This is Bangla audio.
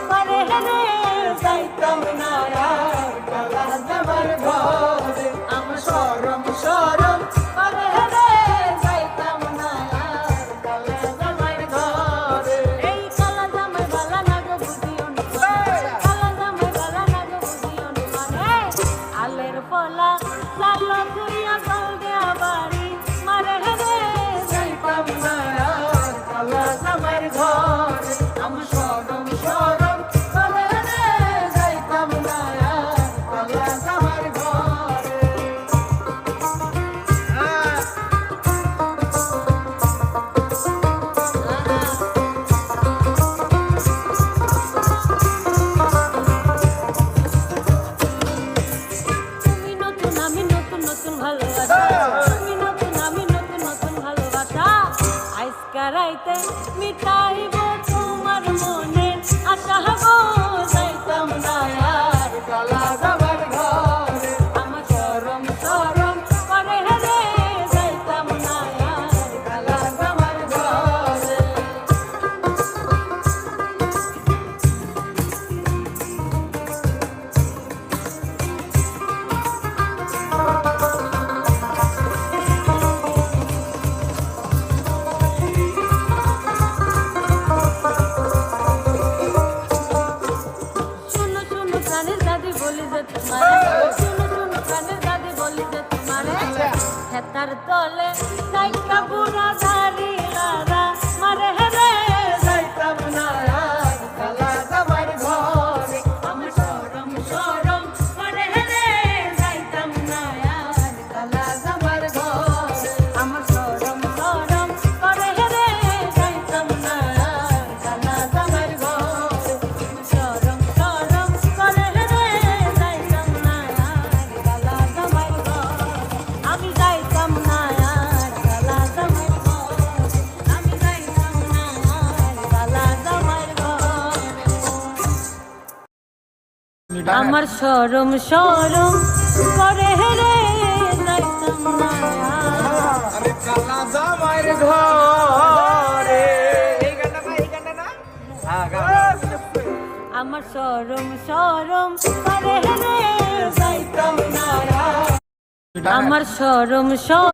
করে রে যাইতাম না আর কালা জামার ঘরে। আমার শরম শরম করে রে যাইতাম না আর কালা জামার ঘরে। এই কালা জামাই বালা না গো বুঝিও না, কালা জামাই বালা না গো বুঝিও না। আলের পলা লাল তুইয়া জল দেয়া বাড়ি মারে রে যাইতাম না আর কালা জামার ঘরে। আমার শরম শরম করে রে যাইতাম না আর কালা জামার ঘরে। তুমি নতুন আমি নতুন নতুন ভালোবাসা, তুমি নতুন আমি নতুন নতুন ভালোবাসা। আজকা রাইতে মিটাইব তোমার মনের আশা গো যাইতাম না আর কালা জামার ঘরে। আমার শরম শরম করে রে যাইতাম না আর কালা জামার ঘরে। শুনো শুনো প্রাণের দাদি বলি যে তোমারে, শুনো শুনো প্রাণের দাদি বলি যে তোমারে। হেতার তলে যাইতা বুড়া দাড়ি লারা মারে রে যাইতাম না আর কালা জামার ঘরে। আমার শরম শরম করে রে যাইতাম না আর কালা জামার ঘরে। আমার শরম শরম করে রে যাইতাম না আর কালা জামার ঘরে। শরম শরম করে রে যাইতাম না আর কালা জামার ঘরে। আমি যাইতাম না আর কালা জামার ঘরে। আমি যাইতাম না আর কালা জামার ঘরে। আমার শরম শরম করে রে যাইতাম না আরে কালা জামার ঘরে। এই গানটা না? হ্যাঁ আমার শরম শরম করে রে যাইতাম না। আমার শরম শরম